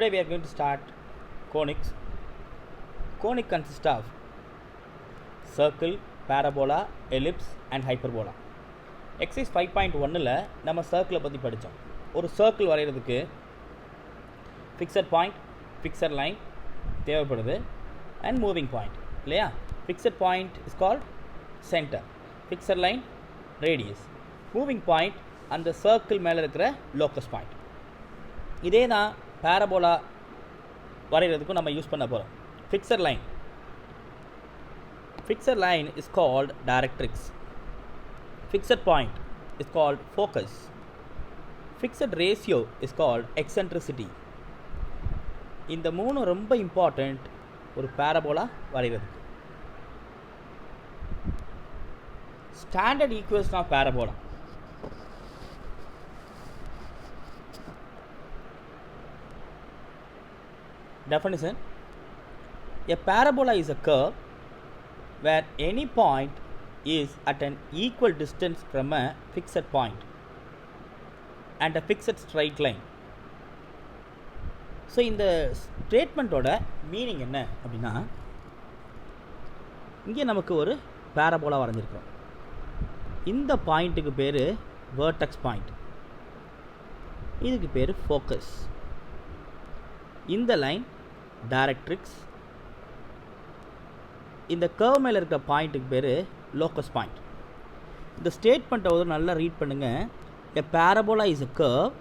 Today we are going to start conics. Conic consists of circle, parabola, ellipse and hyperbola. Exercise 5.1ல நம்ம circle பத்தி படிச்சோம். ஒரு circle வரையிறதுக்கு fixed point, fixed line தேவைப்படுது and moving point இல்லையா? Fixed point is called center. Fixed line radius. Moving point அந்த circle மேல இருக்கிற locus point. இதே தான் parabola வரையிறதுக்கு நம்ம யூஸ் பண்ண போறோம். Fixed line. Fixed line is called directrix. Fixed point is called focus. Fixed ratio is called eccentricity. இந்த மூணு ரொம்ப இம்பார்ட்டன்ட் ஒரு parabola வரையிறதுக்கு. Standard equation of parabola. Definition: a parabola is a curve where any point is at an equal distance from a fixed point and a fixed straight line. So இந்த ஸ்டேட்மெண்ட்டோட meaning என்ன அப்படின்னா, இங்கே நமக்கு ஒரு parabola வரைஞ்சிருக்கிறோம். இந்த பாயிண்ட்டுக்கு பேர் vertex point, இதுக்கு பேர் ஃபோக்கஸ். இந்த லைன் டைரக்ட்ரிக்ஸ், இந்த கர்வ் மேலே இருக்கிற பாயிண்ட்டுக்கு பேர் லோக்கஸ் பாயிண்ட். இந்த ஸ்டேட்மெண்ட்டை ஒரு நல்லா ரீட் பண்ணுங்கள். A parabola is a curve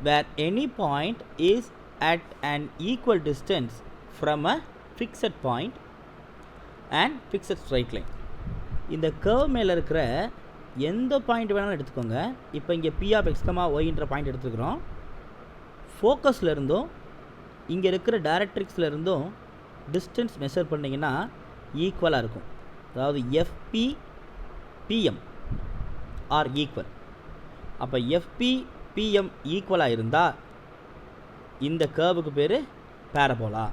where any point is at an equal distance from a fixed point and fixed straight line. இந்த கர்வ் மேலே இருக்கிற எந்த பாயிண்ட் வேணாலும் எடுத்துக்கோங்க. இப்போ இங்கே P of x, yன்ற பாயிண்ட் எடுத்துக்கிறோம். ஃபோக்கஸில் இருந்தும் இங்கே இருக்கிற டைரக்ட்ரிக்ஸில் இருந்தும் டிஸ்டன்ஸ் மெஷர் பண்ணிங்கன்னா ஈக்குவலாக இருக்கும். அதாவது FP PM ஆர் ஈக்குவல். அப்போ FP PM ஈக்குவலாக இருந்தால் இந்த கர்வுக்கு பேர் பேரபோலா.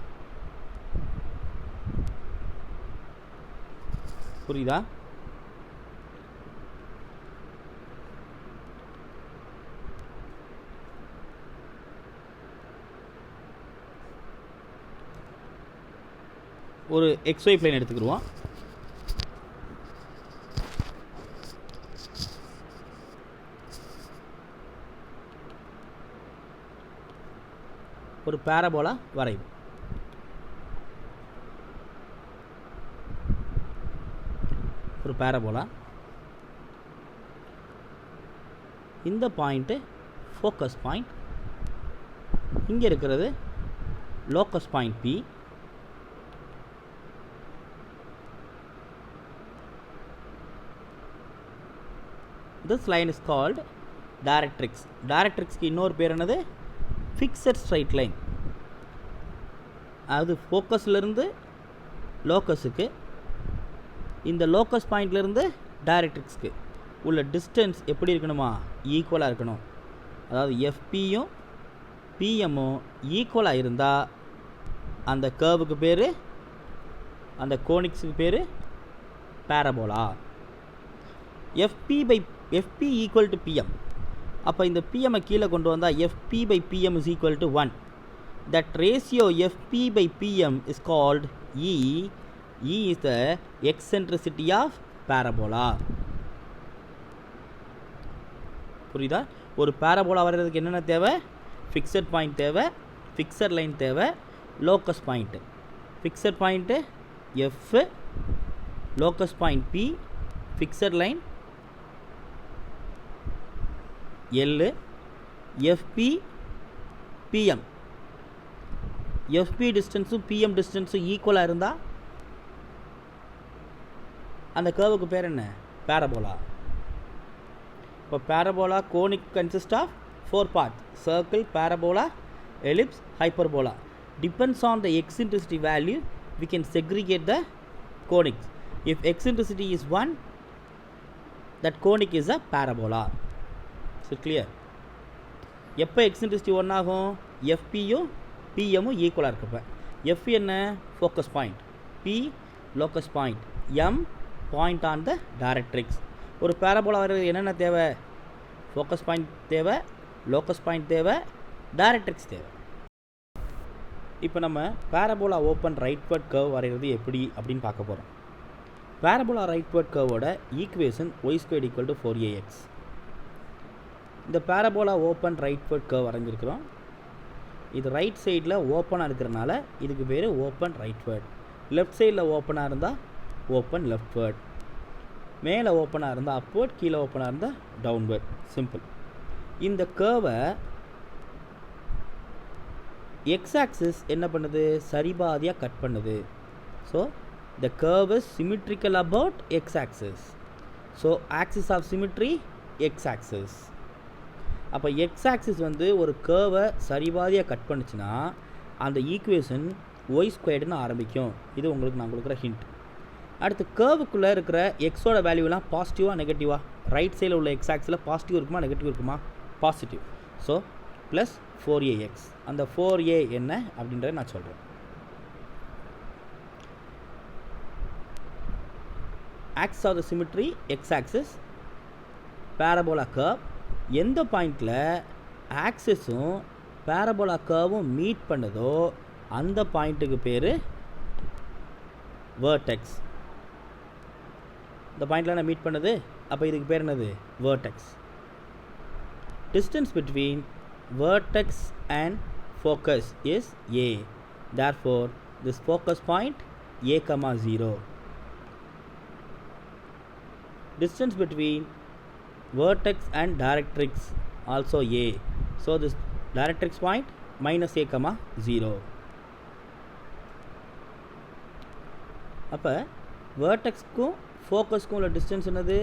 புரியுதா? ஒரு XY பிளேன் எடுத்துக்கிடுவோம். ஒரு பேரபோலா வரையும். ஒரு பேரபோலா, இந்த பாயிண்ட்டு ஃபோக்கஸ் பாயிண்ட், இங்கே இருக்கிறது locus point P. This line is called directrix. Directrixக்கு இன்னொரு பேர் என்னது? Fixed straight line. அது ஃபோக்கஸ்லேருந்து லோக்கஸுக்கு, இந்த லோக்கஸ் பாயிண்ட்லேருந்து டைரக்ட்ரிக்ஸ்க்கு உள்ள டிஸ்டன்ஸ் எப்படி இருக்கணுமா? ஈக்குவலாக இருக்கணும். அதாவது FPயும் PMும் ஈக்குவலாக இருந்தால் அந்த கர்வுக்கு பேர், அந்த கோனிக்ஸுக்கு பேர் parabola. FP equal to PM. அப்போ இந்த PMஐ கீழே கொண்டு வந்தால் FP by PM is equal to 1. That ratio FP by PM is called E. E is the eccentricity of parabola. புரியுதா? ஒரு பேரபோலா வரைகிறதுக்கு என்னென்ன தேவை? ஃபிக்ஸட் பாயிண்ட் தேவை, ஃபிக்ஸட் லைன் தேவை, locus point. Fixed point F, locus point P, fixed line L, FP PM. FP டிஸ்டன்ஸும் PM டிஸ்டன்ஸும் ஈக்குவலாக இருந்தால் அந்த கர்வுக்கு பேர் என்ன? பேரபோலா. இப்போ parabola conic consist of 4 parts: circle, parabola, ellipse, hyperbola. Depends on the eccentricity value we can segregate the conics. If eccentricity is 1, that conic is a parabola. So clear? எப்போ eccentricity 1 ஆகும்? FPயும் PMும் ஈக்குவலாக இருக்கப்ப. F என்ன? Focus point. P locus point. M point on the directrix. ஒரு parabola வரைகிறது என்னென்ன தேவை? Focus point தேவை, லோக்கஸ் பாயிண்ட் தேவை, டைரக்ட்ரிக்ஸ் தேவை. இப்போ நம்ம பேரபோலா ஓப்பன் ரைட்வர்ட் கர்வ் வரைகிறது எப்படி அப்படின்னு பார்க்க போகிறோம். பேரபோலா ரைட்வர்ட் கர்வோட ஈக்குவேஷன் y² = 4ax. இந்த பேரபோலா ஓப்பன் ரைட்வர்ட் கர்வ் வரைஞ்சிருக்கிறோம். இது ரைட் சைடில் ஓப்பனாக இருக்கிறனால இதுக்கு பேர் ஓப்பன் ரைட்வர்ட். லெஃப்ட் சைடில் ஓப்பனாக இருந்தால் ஓப்பன் லெஃப்ட்வர்ட். மேலே ஓப்பனாக இருந்தால் அப்வர்ட், கீழே ஓப்பனாக இருந்தால் டவுன்வர்ட். சிம்பிள். இந்த கர்வை எக்ஸ் ஆக்சிஸ் என்ன பண்ணுது, சரிபாதியாக கட் பண்ணுது. So the curve is symmetrical about X axis. So axis of symmetry X axis. அப்போ எக்ஸ் ஆக்சிஸ் வந்து ஒரு கர்வை சரிபாதியாக கட் பண்ணுச்சுன்னா அந்த ஈக்குவேஷன் y² ஆரம்பிக்கும். இது உங்களுக்கு நான் கொடுக்குற ஹிண்ட். அடுத்து கர்வுக்குள்ளே இருக்கிற எக்ஸோட வேல்யூலாம் பாசிட்டிவாக நெகட்டிவாக, ரைட் சைடில் உள்ள எக்ஸ் ஆக்ஸில் பாசிட்டிவ் இருக்குமா நெகட்டிவ் இருக்குமா, பாசிட்டிவ். So plus 4ax. அந்த 4a என்ன அப்படின்றத நான் சொல்கிறேன். Axis of the symmetry X axis, parabola curve. எந்த பாயிண்டில் ஆக்சிஸும் பேரபோலா கர்வும் மீட் பண்ணுதோ அந்த பாயிண்ட்டுக்கு பேர் வேர்டெக்ஸ். இந்த பாயிண்டில் நான் மீட் பண்ணுது, அப்போ இதுக்கு பேர் என்னது, vertex. Distance between vertex and focus is a. Therefore, this focus point a, 0. Distance between vertex and directrix also a. So, this directrix point minus a, 0. அப்போ vertexக்கும் ஃபோக்கஸ்க்கும் உள்ள டிஸ்டன்ஸ் என்னது,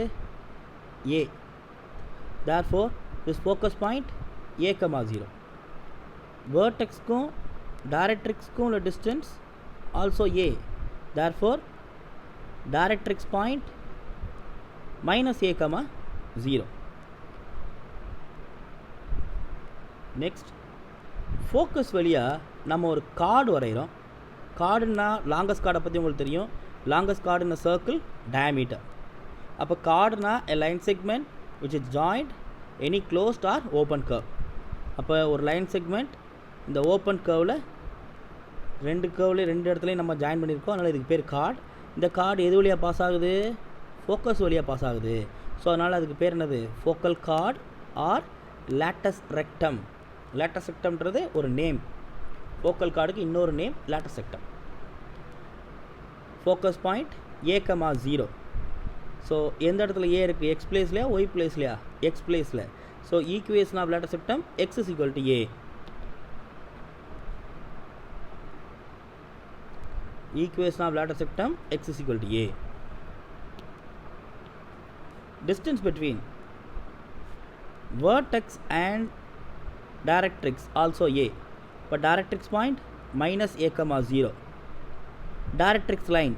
a. Therefore, this focus point a, 0. Vertexக்கும் directrixக்கும் உள்ள distance also a. Therefore, directrix point minus a, 0. Next, focus வழியாக நம்ம ஒரு card வரைகிறோம். கார்டுன்னா longest கார்டை பற்றி உங்களுக்கு தெரியும். லாங்கஸ்ட் கார்டு இன் சர்க்கிள் diameter. அப்போ கார்டுனா a line segment which is joined any closed or open curve. அப்போ ஒரு லைன் செக்மெண்ட் இந்த ஓப்பன் கர்வில் ரெண்டு இடத்துலையும் நம்ம ஜாயின் பண்ணியிருக்கோம். அதனால் இதுக்கு பேர் கார்டு. இந்த கார்டு எது வழியாக பாஸ் ஆகுது, ஃபோக்கஸ் வழியாக பாஸ் ஆகுது. ஸோ அதனால் அதுக்கு பேர் என்னது, focal chord or latus rectum. Latus ரெக்டம்ன்றது ஒரு நேம். ஃபோக்கல் கார்டுக்கு இன்னொரு name latus rectum. Focus point a, 0. So எந்த இடத்துல ஏ இருக்குது, எக்ஸ் பிளேஸ்லையா ஒய் பிளேஸ்லையா, எக்ஸ் பிளேஸில். So equation of latus rectum x = a. Equation of latus rectum x = a. Distance between vertex and directrix also a. இப்போ directrix point minus a, 0. directrix line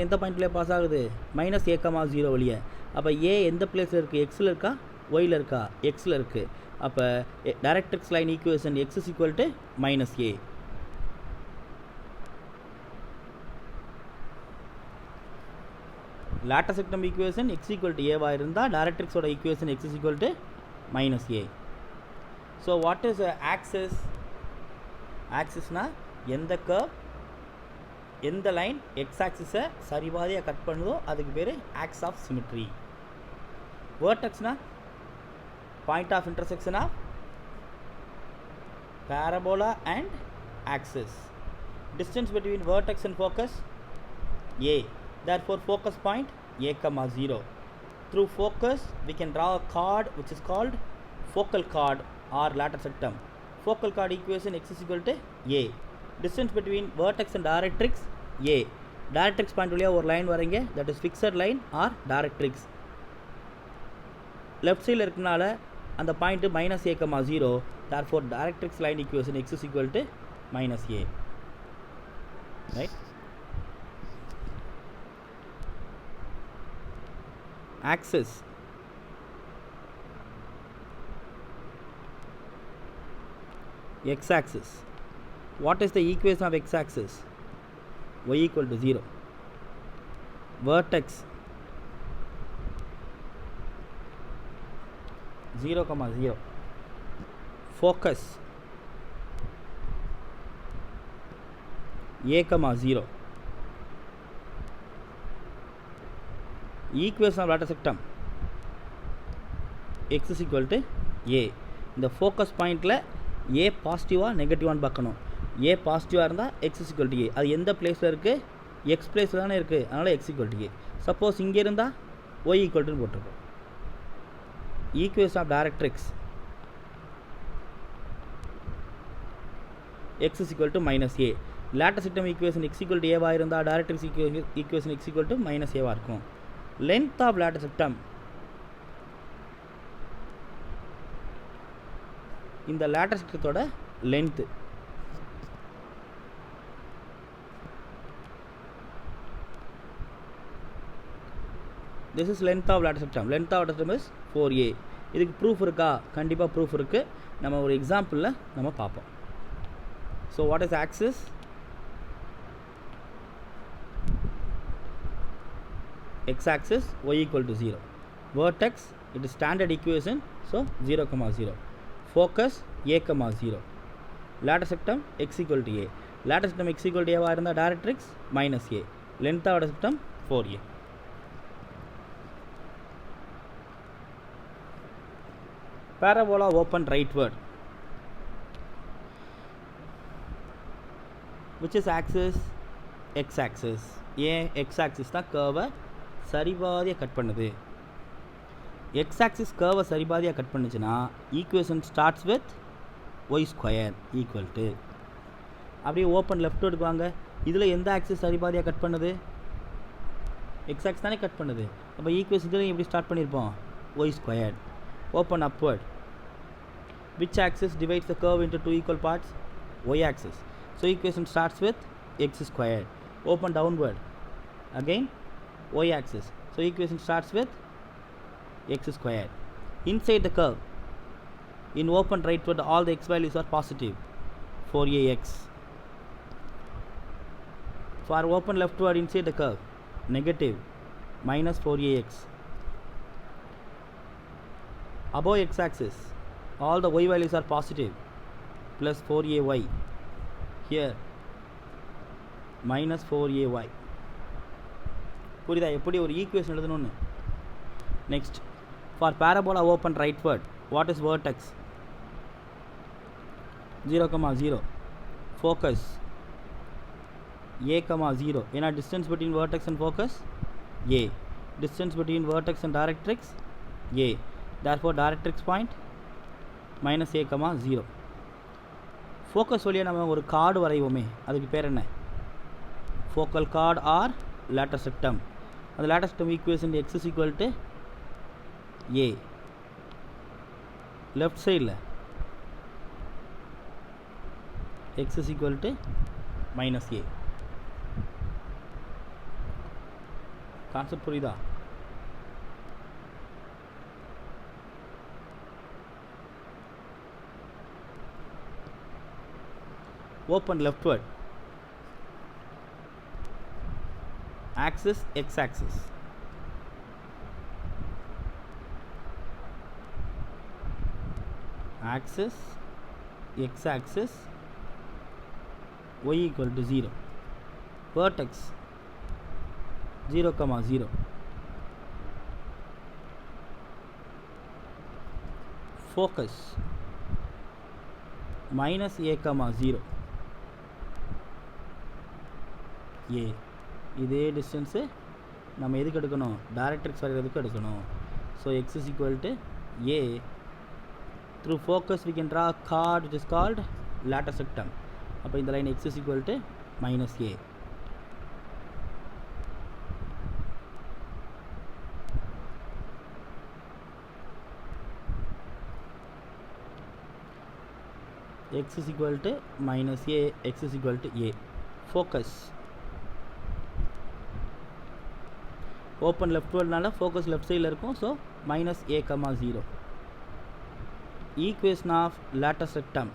எந்த பாயிண்ட்லேயே pass ஆகுது, minus a, 0 வழியே. அப்போ ஏ எந்த பிளேஸில் இருக்குது, எக்ஸில் இருக்கா ஒயில் இருக்கா, எக்ஸில் இருக்குது. அப்போ directrix line equation x = -a. Latus rectum equation x = a இருந்தால் டைரக்ட்ரிக்ஸோட equation x = -a. So what is axis? ஆக்சிஸ்னா எந்த கர்வ் எந்த லைன் எக்ஸ் ஆக்சிஸை சரிபாதியாக கட் பண்ணுதோ அதுக்கு பேர் ஆக்ஸ் ஆஃப் சிமிட்ரி. வேர்டெக்ஸ்னா point of intersection of parabola and axis. Distance between vertex and focus a. Therefore, focus point a, 0. Through focus, we can draw a chord which is called focal chord or lattice rectum. Focal chord equation x = a. Distance between vertex and directrix a. Directrix point வழியா ஒரு line வரீங்க, that is fixed line or directrix. left side இருக்கனால அந்த point -a, 0. Therefore, directrix line equation x = -a. Right? Axis. X-axis. What is the equation of x-axis? Y = 0. Vertex 0, 0. Focus a comma 0. Equation of latter sectum x is equal to a. இந்த focus பாயிண்டில் a பாசிட்டிவாக நெகட்டிவான்னு பார்க்கணும். a பாசிட்டிவாக இருந்தால் x is equal to a. அது எந்த பிளேஸில் இருக்குது? x பிளேஸில் தானே இருக்குது, அதனால் x equal to a. Suppose இங்கே இருந்தால் y equal to போட்டிருக்கோம். Equation of directrix x is equal to minus a. Latus rectum equation x equal to a இருந்தால் directrix equation x equal to minus a இருக்கும். Length of latus rectum, இந்த latus சிஸ்டத்தோட length this is length of latus rectum. Length of latus rectum is 4a. இதுக்கு proof இருக்கா? கண்டிப்பாக proof இருக்குது. நம்ம ஒரு எக்ஸாம்பிளில் நம்ம பார்ப்போம். So what is axis? x-axis y equal to 0. Vertex, it is standard equation, so 0, 0. Focus a, 0. Lateral septum x equal to a. Lateral septum x equal to a இருந்தால் directrix minus a. Length of the septum 4a. Parabola open rightward. Which is axis? x-axis. ஏன் x-axis தான் கர்வை சரிபாதியாக cut பண்ணுது. x-axis கர்வை சரிபாதியாக cut பண்ணுச்சுன்னா equation starts with y square equal to, அப்படியே open left எடுக்குவாங்க. இதில் எந்த axis சரிபாதியாக cut பண்ணுது? x-axis தானே cut பண்ணுது. அப்போ ஈக்குவேஷன் இதில் எப்படி ஸ்டார்ட் பண்ணியிருப்போம்? y square. Open upward. Which axis divides the curve into 2 equal parts? y-axis. So equation starts with x squared. Open downward. Again y-axis. So equation starts with x squared. Inside the curve, in open rightward, all the x values are positive. 4ax. For open leftward inside the curve, negative, minus 4ax. Above x-axis, all the y values are positive, plus 4ay. Here minus 4ay. புரியுதா எப்படி ஒரு equation எழுதணும்னு? Next, for parabola open rightward, what is vertex? 0, 0. Focus a, 0. ஏன்னா distance between vertex and focus a. Distance between vertex and directrix a. therefore directrix point minus a, 0. Focus வழியாக நம்ம ஒரு chord வரைவோமே, அதுக்கு பேர் என்ன? Focal chord or latus rectum. அந்த latus rectum equation x is equal to a. Left சைடில் x is equal to minus a. Concept புரியுதா? open leftward, axis x-axis, axis x-axis, y equal to 0. Vertex 0, 0. Focus minus a, 0. a. இதே distance நம்ம எதுக்கு எடுக்கணும்? Directrix வரைகிறதுக்கு எடுக்கணும். So x is equal to a. Through focus we can draw a chord which is called lateral septum. அப்போ இந்த line x is equal to minus a. x is equal to minus a, x is equal to a. Focus open லெஃப்ட்வர்ட்னால focus left சைடில் இருக்கும். So minus a, 0. Equation of latus rectum,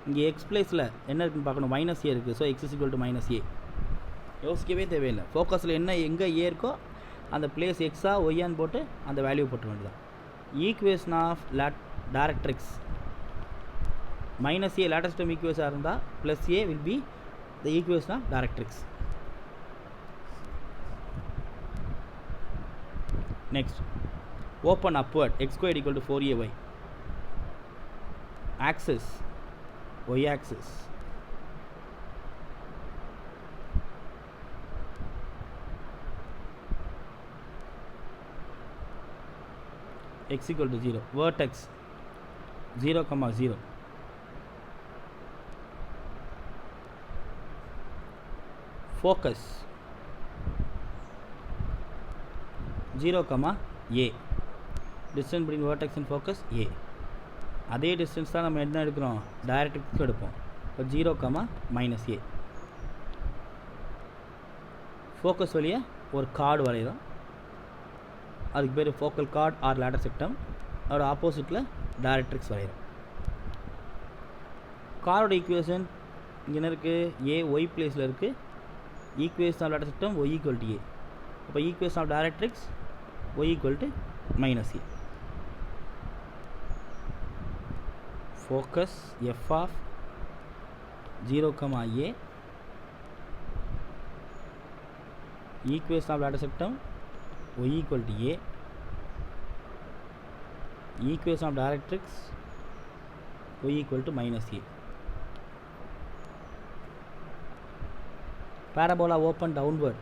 இங்கே x பிளேஸில் என்ன இருக்குன்னு பார்க்கணும். மைனஸ் ஏ இருக்குது. So x is equal to minus a. யோசிக்கவே தேவையில்லை. ஃபோக்கஸில் என்ன எங்கே ஏ இருக்கோ அந்த பிளேஸ் எக்ஸா ஒய்யான்னு போட்டு அந்த வேல்யூ போட்டு வேண்டியதான். Equation of directrix minus a latus rectum ஈக்குவேஷனாக இருந்தால் plus a will be the equation of directrix. Next, open upward, x squared equal to 4ay. Axis, y axis. X equal to 0. Vertex 0, 0. Focus 0, a. Distance between vertex and focus a. அதே distance தான் நம்ம என்ன எடுக்கிறோம், டைரக்ட்ரிக்ஸ்க்கு எடுப்போம். இப்போ 0, -a. Focus வழியாக ஒரு card வரைகிறோம், அதுக்கு பேர் ஃபோக்கல் கார்டு ஆர் லேட்டர் செக்டம். அதோட ஆப்போசிட்டில் டைரக்ட்ரிக்ஸ் வரைகிறோம். காரோட ஈக்குவேஷன் இங்கே என்ன இருக்குது, ஏ ஒய் பிளேஸில் இருக்குது. Equation of latus rectum y equal to a. அப்போ equation of directrix y equal to -a. focus f of 0, a. Equation of lattice septum y equal to a. Equation of directrix y equal to -a. Parabola open downward.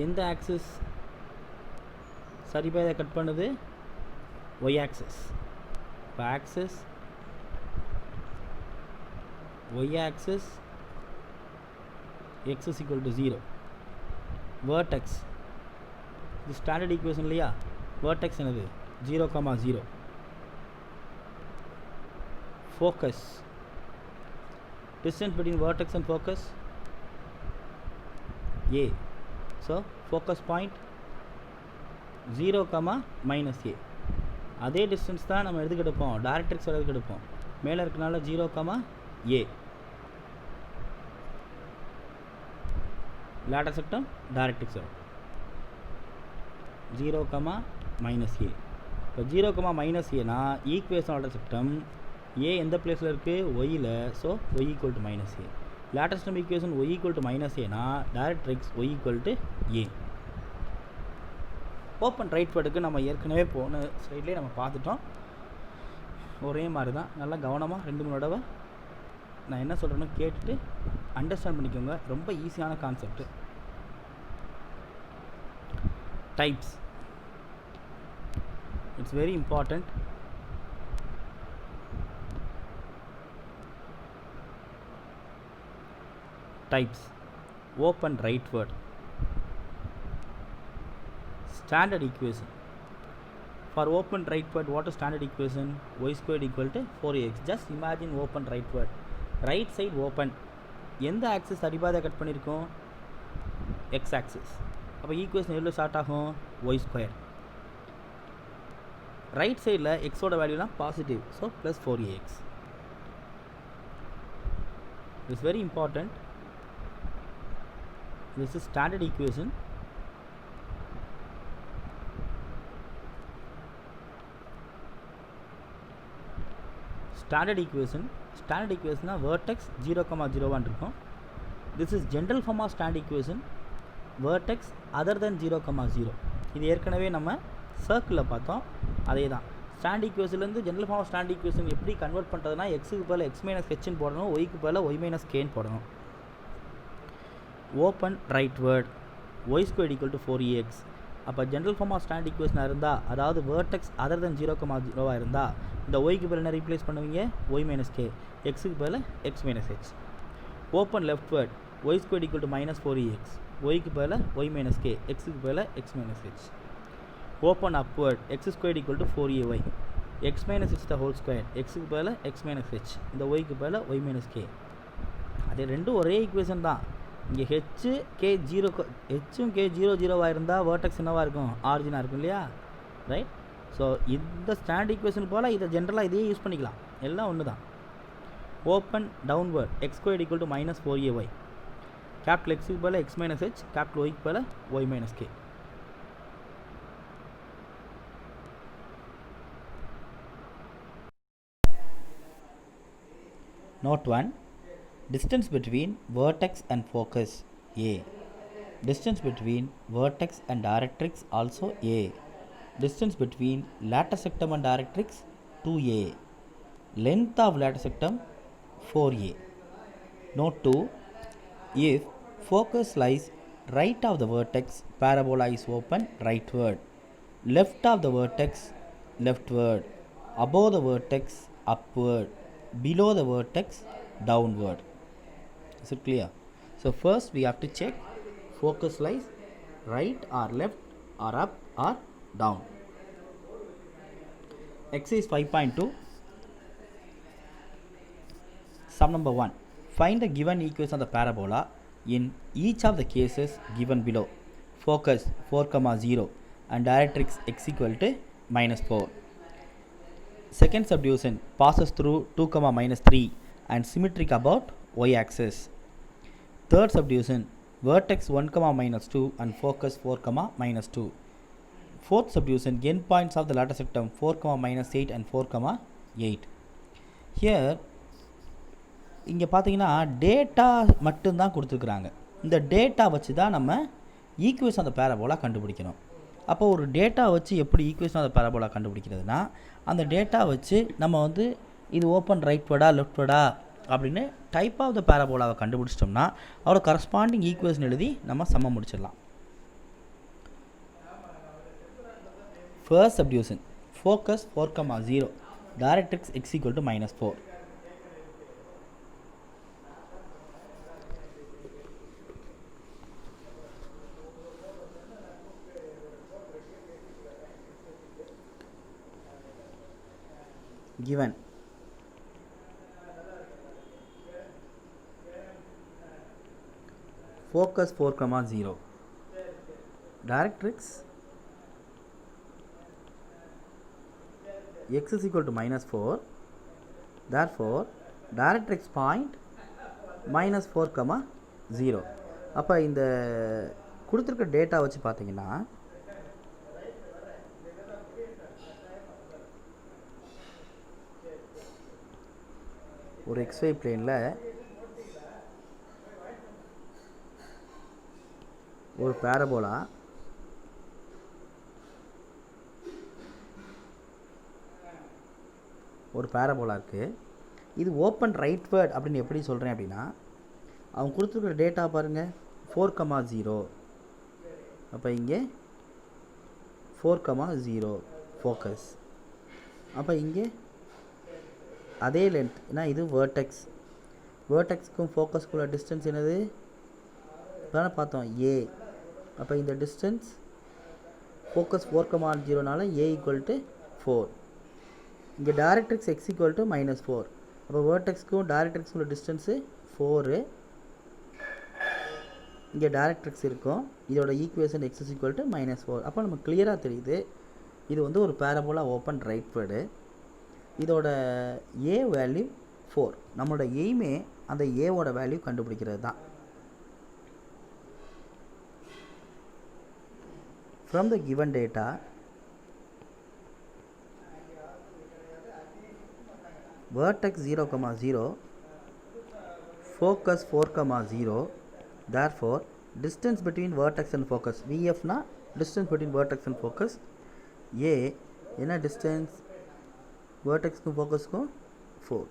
எந்த axis சரிபாக இதை cut பண்ணுது, y axis. இப்போ axis y axis x is equal to 0. vertex இது standard equation இல்லையா, vertex என்னது 0, 0. focus distance between vertex and focus a. so focus point 0, -a. அதே distance தான் நம்ம எதுக்கு எடுப்போம், டைரக்ட்ரிக்ஸ் எதுக்கு எடுப்போம், மேலே இருக்கனால 0, a. லேட்டர் செக்டம் டைரக்ட்ரிக்ஸ் வரும் 0, -a. இப்போ 0, -a equation latus rectum a எந்த பிளேஸில் இருக்குது, ஒய்யில். So y equal to -a. Latus rectum equation y equal to -a directrix y equal to a. Open right வேர்டுக்கு நம்ம ஏற்கனவே போன ஸ்லைட்லேயே நம்ம பார்த்துட்டோம். ஒரே மாதிரி தான், நல்லா கவனமாக 2-3 தடவை நான் என்ன சொல்கிறேன்னு கேட்டுட்டு அண்டர்ஸ்டாண்ட் பண்ணிக்கோங்க. ரொம்ப ஈஸியான concept. Types, it's very important. Types, open right word. Standard equation. For open right word, what is standard equation? Y squared equal to 4ax. Just imagine open right word. Right side open. எந்த axis அடிபாதை cut பண்ணியிருக்கோம், x axis. அப்போ equation எவ்வளோ start ஆகும், y square. Right சைடில் எக்ஸோட வேல்யூலாம் positive, so plus 4ax. It's very important. This is standard equation. Standard equation, standard ஈக்குவேஷன்னா வேர்டெக்ஸ் 0, 0 இருக்கும். This is general form of standard equation. Vertex other than 0, 0. இது ஏற்கனவே நம்ம சர்க்கிளில் பார்த்தோம். அதே தான் ஸ்டாண்டர்ட் ஈக்குவேஷன்லேருந்து general form of standard equation எப்படி கன்வெர்ட் பண்ணுறதுனா, எக்ஸுக்கு பதில் x - hன்னு போடணும், ஒய்க்கு பதில் y - kன்னு போடணும். Open right word y square equal to 4ax. அப்போ ஜென்ரல் ஃபார்ம் ஆஃப் ஸ்டாண்டர்ட் ஈக்குவேஷனாக இருந்தால், அதாவது வேர்டெக்ஸ் அதர் தென் 0, 0 இருந்தால் இந்த ஒய்க்கு பதில் என்ன ரீப்ளேஸ் பண்ணுவீங்க, y - k. எக்ஸுக்கு பதில் x - h. Open left word y square equal to -4ax. ஒய்க்கு பதில் y - k. எக்ஸுக்கு பதில் x - h. Open upward x square equal to 4ay. x - h the whole square. எக்ஸுக்கு பதில் x - h. இந்த ஒய்க்கு பதில் y - k. அதே ரெண்டும் ஒரே ஈக்குவேஷன் தான். இங்கே ஹெச் கே 0, ஹெச்சும் கே 0, 0 இருந்தால் வேர்டெக்ஸ் என்னவாக இருக்கும், ஆரிஜினாக இருக்கும் இல்லையா, ரைட். ஸோ இந்த ஸ்டாண்டர்ட் ஈக்குவேஷன் போல் இதை ஜென்ரலாக இதையே யூஸ் பண்ணிக்கலாம், எல்லாம் ஒன்று தான். Open downward x square equal to -4ay. Capital எக்ஸுக்கு பதில் x - h, கேபிட்டல் ஒய்க்கு பதில் y - k. Note 1. Distance between vertex and focus A. Distance between vertex and directrix also A. Distance between lateral septum and directrix 2A. Length of lateral septum 4A. Note 2. If focus lies right of the vertex, parabola is open rightward. Left of the vertex, leftward. Above the vertex, upward. Below the vertex, downward. Is it clear? So first we have to check focus lies right or left or up or down. Exercise 5.2. Sum number 1. Find the given equation of the parabola in each of the cases given below. Focus 4,0 and directrix x equal to -4. Second subdivision passes through 2, and symmetric about y-axis. Third subdivision vertex 1, -2 and focus 4, -2. Fourth subdivision endpoints of the lateral septum 4, -8 and 4, 8. Here இங்கே பார்த்தீங்கன்னா data மட்டும்தான் கொடுத்துருக்குறாங்க. இந்த data வச்சு தான் நம்ம equation of the parabola கண்டுபிடிக்கணும். அப்போ ஒரு டேட்டா வச்சு எப்படி ஈக்குவேஷன் ஆஃப் த பேரபோலா கண்டுபிடிக்கிறதுனா, அந்த டேட்டா வச்சு நம்ம வந்து இது ஓப்பன் ரைட்வர்டா லெஃப்ட்வர்டா அப்படின்னு டைப் ஆஃப் த பேரபோலாவை கண்டுபிடிச்சிட்டோம்னா அதோட கரஸ்பாண்டிங் ஈக்குவேஷன் எழுதி நம்ம சம்ம முடிச்சிடலாம். First subdivision focus 4,0 directrix x equal to -4. Given focus 4,0 directrix x is equal to -4, therefore directrix point -4,0. அப்போ இந்த கொடுத்துருக்க டேட்டா வச்சு பார்த்தீங்கன்னா ஒரு XY பிளேனில் ஒரு பேரபோலா இருக்குது. இது ஓப்பன் ரைட்வர்ட் அப்படின்னு எப்படி சொல்கிறேன் அப்படின்னா, அவங்க கொடுத்துருக்குற டேட்டா பாருங்கள் 4,0. அப்போ இங்கே 4,0 ஃபோக்கஸ். அப்போ இங்கே அதே லென்த், ஏன்னா இது வேர்டெக்ஸ்க்கும் ஃபோக்கஸ்க்குள்ள டிஸ்டன்ஸ் என்னது தானே பார்த்தோம் ஏ. அப்போ இந்த டிஸ்டன்ஸ் ஃபோக்கஸ் 4,0னால ஏ ஈக்குவல் டு 4. இங்கே டைரக்ட்ரிக்ஸ் எக்ஸ் ஈக்குவல் டு -4. அப்போ வேர்டெக்ஸ்க்கும் டைரக்ட்ரிக்ஸ்க்குள்ள டிஸ்டன்ஸு 4. இங்கே டைரக்ட்ரிக்ஸ் இருக்கும், இதோட equation X is equal to -4. அப்போ நமக்கு கிளியராக தெரியுது இது வந்து ஒரு பேரபோலா ஓப்பன் ரைட்வர்டு. இதோட ஏ வேல்யூ 4. நம்மளோட எய்மே அந்த ஏவோட வேல்யூ கண்டுபிடிக்கிறது தான். From the given data, vertex 0,0, focus 4,0. Therefore, distance between vertex and focus, VF na distance between vertex and focus. A என்ன distance vertexக்கும் ஃபோக்கஸ்க்கும் 4.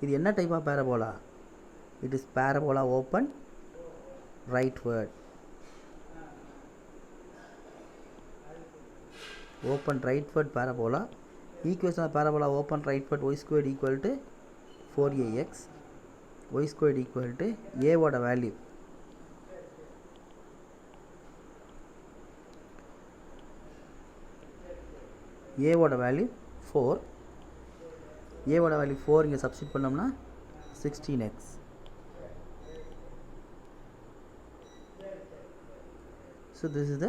இது என்ன type of parabola? It is parabola open rightward. Open rightward parabola. Equation of parabola open rightward y squared equal to 4ax, y squared equal to a ஓட value a ஓட value 4. a ஓட value 4 இங்கே substitute பண்ணோம்னா 16x. So this is the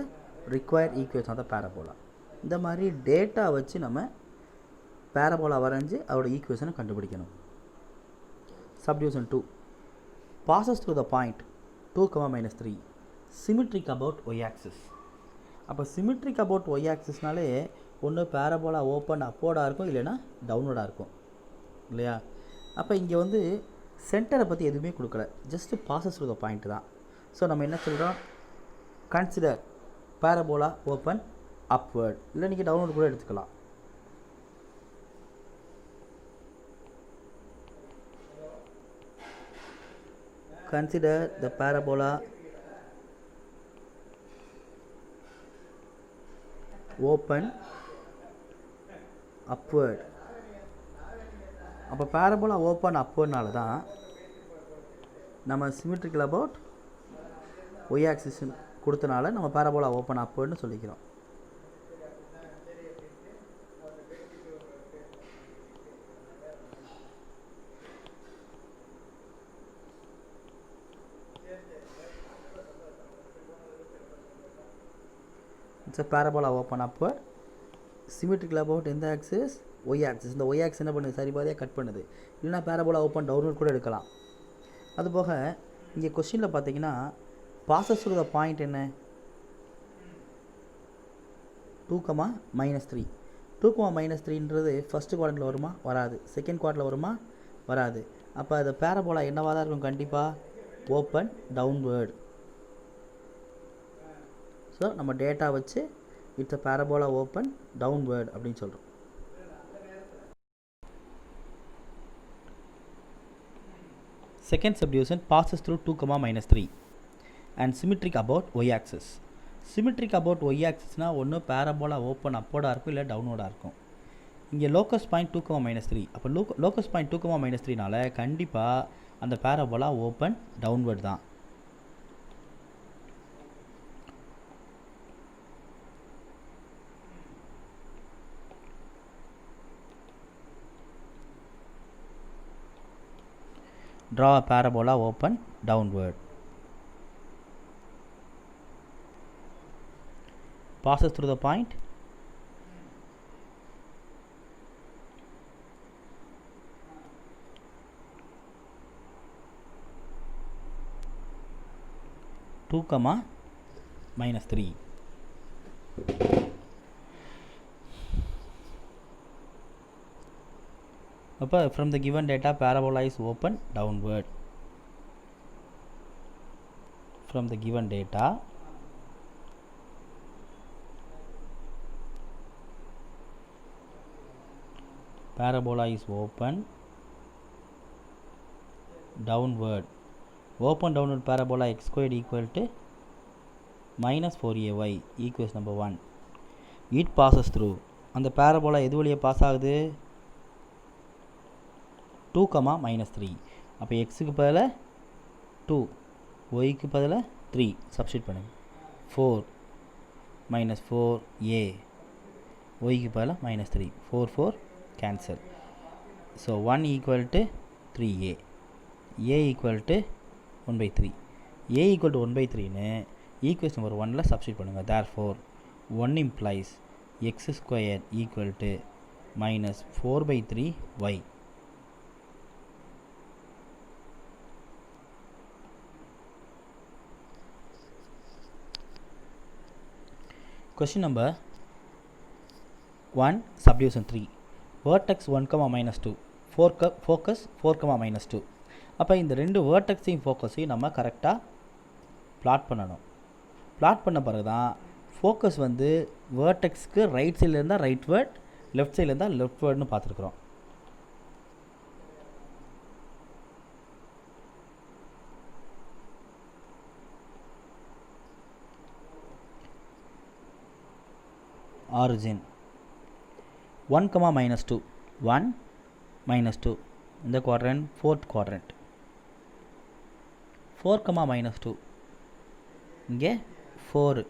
required equation of the parabola. இந்த மாதிரி data வச்சு நம்ம parabola வரைஞ்சி அதோட ஈக்குவேஷனை கண்டுபிடிக்கணும். Subdivision 2 passes through the point 2, -3 symmetric about y-axis. அப்போ symmetric about y-axisனாலே ஒன்று பேரபோலா ஓப்பன் அப்போர்டாக இருக்கும், இல்லைன்னா டவுன்வர்டாக இருக்கும் இல்லையா? அப்போ இங்கே வந்து சென்டரை பற்றி எதுவுமே கொடுக்கல, just bosses through the point தான். ஸோ நம்ம என்ன சொல்கிறோம், கன்சிடர் பேரபோலா ஓப்பன் அப்வர்ட், இல்லை நீங்கள் டவுன்வர்ட் கூட எடுத்துக்கலாம். Consider the parabola open upward. அப்போ பேரபோலா ஓப்பன் அப்வர்ட்னால தான் நம்ம சிமெட்ரிக்கல் அபவுட் ஒய் ஆக்சிஸ் கொடுத்தனால நம்ம பேரபோலா ஓப்பன் அப்வர்ட்னு சொல்லிக்கிறோம். It's a parabola open upward, symmetrical about எந்த ஆக்சிஸ், ஒய் ஆக்சிஸ். இந்த ஒய் ஆக்சிஸ் என்ன பண்ணுது, சரி பாதியாக கட் பண்ணுது. இல்லைனா பேரபோலா ஓப்பன் டவுன்வர்ட் கூட எடுக்கலாம். அதுபோக இங்கே கொஸ்டினில் பார்த்தீங்கன்னா பாசஸ் த்ரூ த பாயிண்ட் என்ன, 2,-3. 2,-3ன்றது ஃபஸ்ட்டு குவாட்ரண்ட்டில் வருமா, வராது. செகண்ட் குவாட்ரண்ட்டில் வருமா, வராது. அப்போ அது பேரபோலா என்னவாக தான் இருக்கும், கண்டிப்பாக ஓப்பன் டவுன்வேர்டு. ஸோ நம்ம டேட்டா வச்சு it's a parabola open downward அப்படின்னு சொல்கிறோம். Second subdivision passes through 2,-3 and symmetric about y axis. symmetric about y axisனால் ஒன்று பேரபோலா ஓப்பன் அப்போர்டாக இருக்கும், இல்லை டவுன்வோர்டாக இருக்கும். இங்கே லோக்கஸ் பாயிண்ட் 2,-3. அப்போ லோக்கஸ் பாயிண்ட் 2,-3னால கண்டிப்பாக அந்த பேரபோலா ஓப்பன் டவுன்வேர்ட் தான். Draw a parabola open downward. Passes through the point. (2,-3). அப்போ from the given data parabola is open downward. From the given data parabola is open downward. Open downward parabola x squared equal to -4ay equation number 1. It passes through. அந்த parabola எது வழியாக pass ஆகுது, 2,-3. அப்போ எக்ஸுக்கு பதிலாக 2, ஒய்க்கு பதிலாக 3 substitute பண்ணுங்க. 4 -4a, ஒய்க்கு பதிலாக -3, 4 4 cancel. So 1 equal to 3a, a equal to 1/3. a equal to 1/3ன்னு ஈக்குவேஷன் நம்பர் 1ல் சப்ஸ்டிட் பண்ணுங்கள். Therefore 1 implies x square equal to -4/3y. Question number 1, subdivision 3. Vertex 1, -2. Focus 4, -2. அப்போ இந்த ரெண்டு வேர்டெக்ஸையும் ஃபோக்கஸையும் நம்ம கரெக்டாக பிளாட் பண்ணணும். பிளாட் பண்ண பிறகு தான் ஃபோக்கஸ் வந்து வேர்டெக்ஸ்க்கு ரைட் சைடில் இருந்தால் ரைட் வேர்ட், லெஃப்ட் சைடில் இருந்தால் லெஃப்ட் வேர்ட்னு பார்த்துருக்குறோம். origin 1, -2. 1 -2 இந்த quadrant, fourth quadrant. 4, -2 இங்கே 4.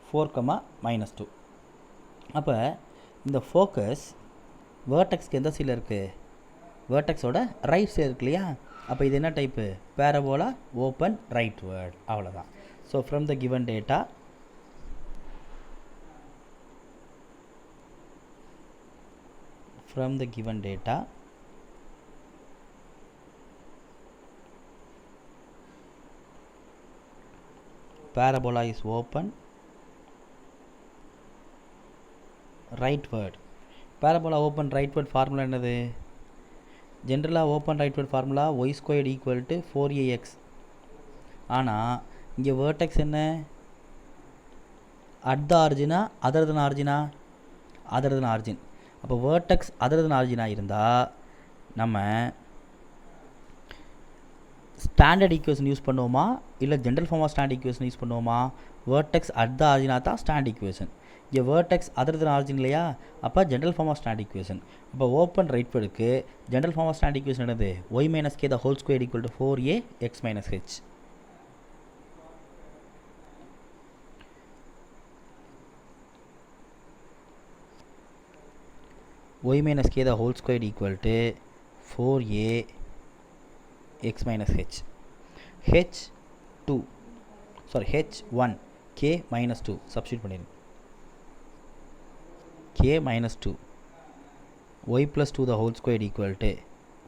4, -2. அப்போ இந்த ஃபோக்கஸ் வேர்டெக்ஸ்க்கு எந்த சைடில் இருக்குது, வேர்டெக்ஸோட ரைட் சைடு இருக்கு இல்லையா. அப்போ இது என்ன type, parabola open rightward, அவ்வளோதான். So from the given data parabola is open rightward. Parabola open rightward formula என்னது? ஜென்ரலாக open rightward formula y squared equal to 4ax. ஆனால் இங்கே வேர்டெக்ஸ் என்ன? அட் த ஆரிஜினா அதர் தன் ஆரிஜினா? Other than origin. அப்போ vertex other than ஆரிஜினாக இருந்தால் நம்ம ஸ்டாண்டர்ட் ஈக்குவேஷன் யூஸ் பண்ணுவோமா இல்லை general form of standard equation use பண்ணுவோமா? வேர்டெக்ஸ் அட் த ஆரிஜினா தான் ஸ்டாண்டர்ட் ஈக்குவேஷன். இங்கே வேர்டெக்ஸ் அதர் தன் ஆரிஜின் இல்லையா? அப்போ general form of standard equation. அப்போ ஓப்பன் ரைட்வர்டுக்கு general form of standard equation என்னது? Y minus k the whole square equal to 4ax minus h. y minus k the whole squared equal to 4ax minus h. h2 sorry h1 k minus 2 substitute பண்ணிடுங்க. k minus 2 y plus 2 the whole squared equal to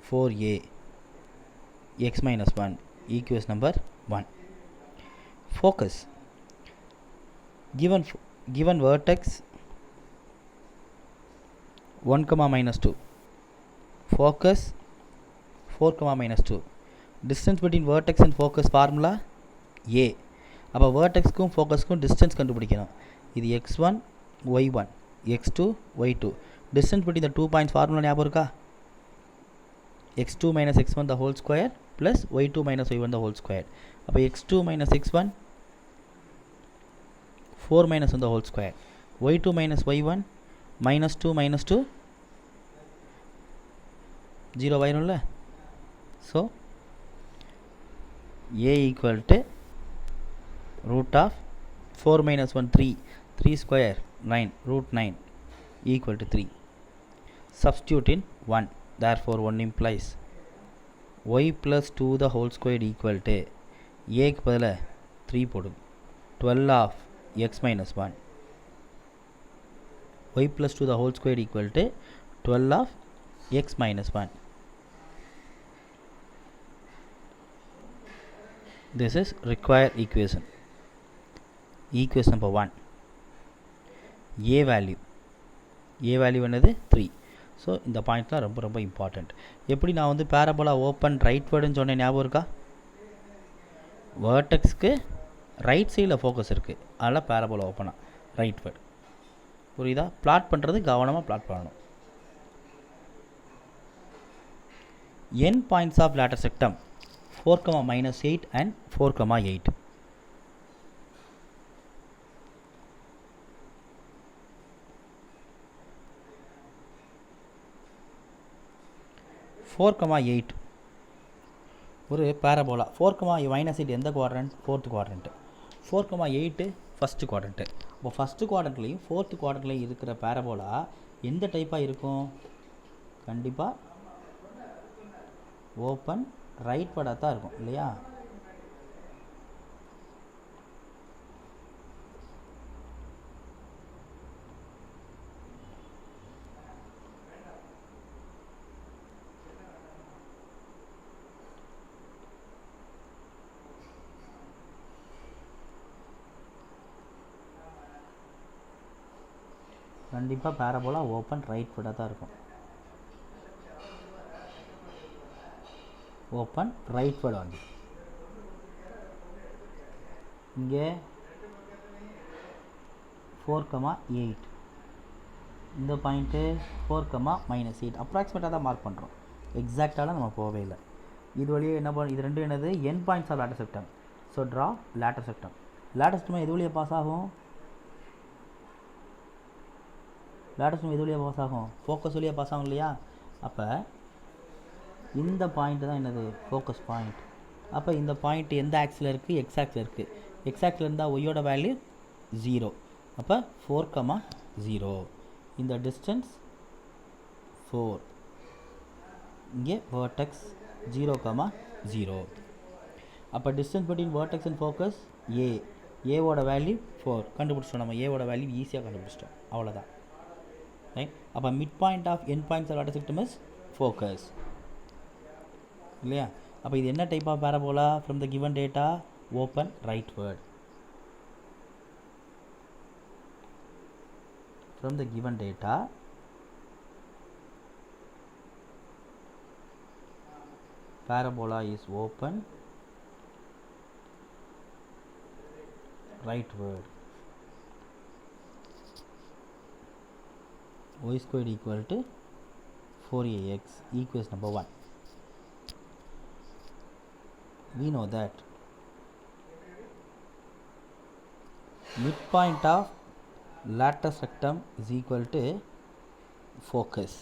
4a x minus 1 equation number 1. Focus. Given vertex 1 comma minus 2. Focus 4 comma minus 2. Distance between vertex and focus formula a. அப்போ vertexக்கும் focusக்கும் distance கண்டுபிடிக்கணும். இது x1 y1 x2 y2. Distance between the 2 points formula ஞாபகம் இருக்கா? x2 minus x1 the whole square plus y2 minus y1 the whole square. அப்போ x2 minus x1 4 minus 1 the whole square. y2 minus y1 minus 2 minus 2 0 ஆயிரும்ல. So a equal to root of 4 minus 1 3 square 9 root 9 equal to 3. Substitute in 1. Therefore 1 implies y plus 2 the whole squared equal to a க்கு பதிலாக 3 போடுங்க. 12 of x minus 1. y plus 2 the whole squared equal to 12 of x minus 1. This is required equation. Equation number 1. a value என்னது 3. So இந்த பாயிண்ட்லாம் ரொம்ப ரொம்ப important. எப்படி நான் வந்து பேரபோலா ஓப்பன் ரைட்வேர்டுன்னு சொன்னேன் ஞாபகம் இருக்கா? வேர்டெக்ஸ்க்கு ரைட் சைடில் ஃபோக்கஸ் இருக்குது, அதனால் பேரபோலா ஓப்பனாக ரைட்வேர்டு. புரியுதா? பிளாட் பண்ணுறது கவனமாக பிளாட் பண்ணணும். n points of lateral septum 4, minus 8 and 4, 8. ஒரு பேரபோலா 4, minus 8 எந்த quadrant? 4th quadrant. 4, 8 first quadrant. இப்போ ஃபஸ்ட்டு குவாட்ரண்ட்லேயும் 4th குவாட்ரண்ட்லேயும் இருக்கிற பேரபோலா எந்த டைப்பாக இருக்கும்? கண்டிப்பாக ஓப்பன் ரைட்வேர்டாக தான் இருக்கும் இல்லையா? கண்டிப்பாக பேரபோலா ஓப்பன் ரைட்வேர்டாக தான் இருக்கும். ஓப்பன் ரைட்வேர்டு வாங்கி இங்கே 4, 8 இந்த பாயிண்ட்டு 4, minus 8 அப்ராக்சிமேட்டாக தான் மார்க் பண்ணுறோம், எக்ஸாக்டாலாம் நம்ம போகவே இல்லை. இது வழியே என்ன பண்ண, இது ரெண்டும் என்னது? n points of lateral septum. So draw lateral septum. lateral septum எது வழியாக பாஸ் ஆகும்? lateral septum எது வழியாக பாஸ் ஆகும்? ஃபோக்கஸ் வழியாக பாஸ் ஆகும் இல்லையா? அப்போ இந்த பாயிண்ட் தான் என்னது? Focus point. அப்போ இந்த பாயிண்ட் எந்த ஆக்ஸில் இருக்குது? எக்ஸ் ஆக்ஸில் இருக்குது. எக்ஸ் ஆக்ஸில் இருந்தால் ஒய்யோட வேல்யூ 0. அப்போ 4, 0. இந்த டிஸ்டன்ஸ் 4. இங்கே வேர்டெக்ஸ் 0, 0. அப்போ distance between vertex and focus ஏவோட வேல்யூ 4 கண்டுபிடிச்சிட்டோம். நம்ம ஏவோட வேல்யூ ஈஸியாக கண்டுபிடிச்சிட்டோம், அவ்வளோதான். ரைட். அப்போ mid point of n points of lateral septum is focus இல்லையா? அப்போ இது என்ன type of parabola? From the given data open rightward. From the given data parabola is open, rightward. Y squared equal to 4ax, equation number 1. We know that midpoint of lateral rectum is equal to focus.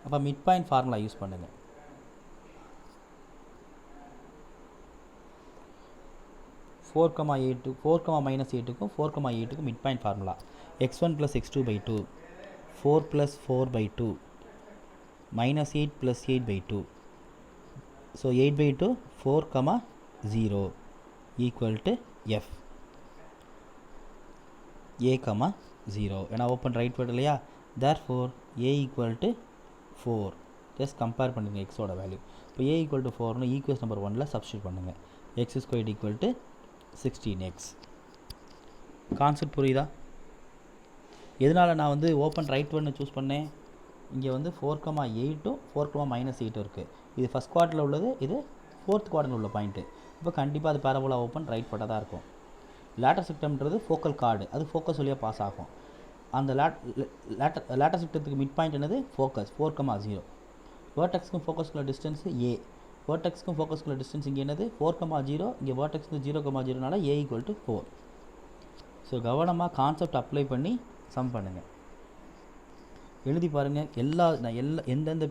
அப்போ midpoint formula use பண்ணுங்க. (4, 8) 4, -8க்கும் 4, 8க்கும் midpoint formula x1 plus x2 by 2, 4 plus 4 by 2, minus 8 plus 8 by 2. So 8 by 2, 4, 0 equal to f. a, 0. ஏன்னா open rightward இல்லையா, therefore a equal to 4. Just compare பண்ணுங்க எக்ஸோட value. இப்போ a equal to 4னு equation number 1ல் substitute பண்ணுங்கள். x squared equal to 16x. Concept புரியுதா? எதனால் நான் வந்து ஓப்பன் ரைட் வேர்டுன்னு சூஸ் பண்ணேன்? இங்கே வந்து 4, 8ம் 4, -8ம் இருக்குது. இது ஃபஸ்ட் குவார்ட்டரில் உள்ளது, இது ஃபோர்த் குவார்ட்டரில் உள்ள பாயிண்ட்டு. இப்போ கண்டிப்பாக அது பேரபோலா ஓப்பன் ரைட் வேர்டாக தான் இருக்கும். லேட்டர் சிஸ்டம்ன்றது ஃபோக்கல் கார்டு, அது ஃபோக்கஸ் வழியாக பாஸ் ஆகும். அந்த லேட்டர் சிஸ்டத்துக்கு மிட் பாயிண்ட் என்னது? ஃபோக்கஸ் 4, 0. வேர்டெக்ஸ்க்கும் ஃபோக்கஸ்க்குள்ள டிஸ்டன்ஸு a. வேர்டெக்ஸ்க்கும் ஃபோக்கஸ்க்குள்ள டிஸ்டன்ஸ் இங்கே என்னது? 4, 0. இங்கே வேர்டெக்ஸ்க்கு 0, 0னால a equal to 4. ஸோ கவனமாக கான்செப்ட் அப்ளை பண்ணி சம் பண்ணுங்கள். எழுதி பாருங்கள். எந்தெந்த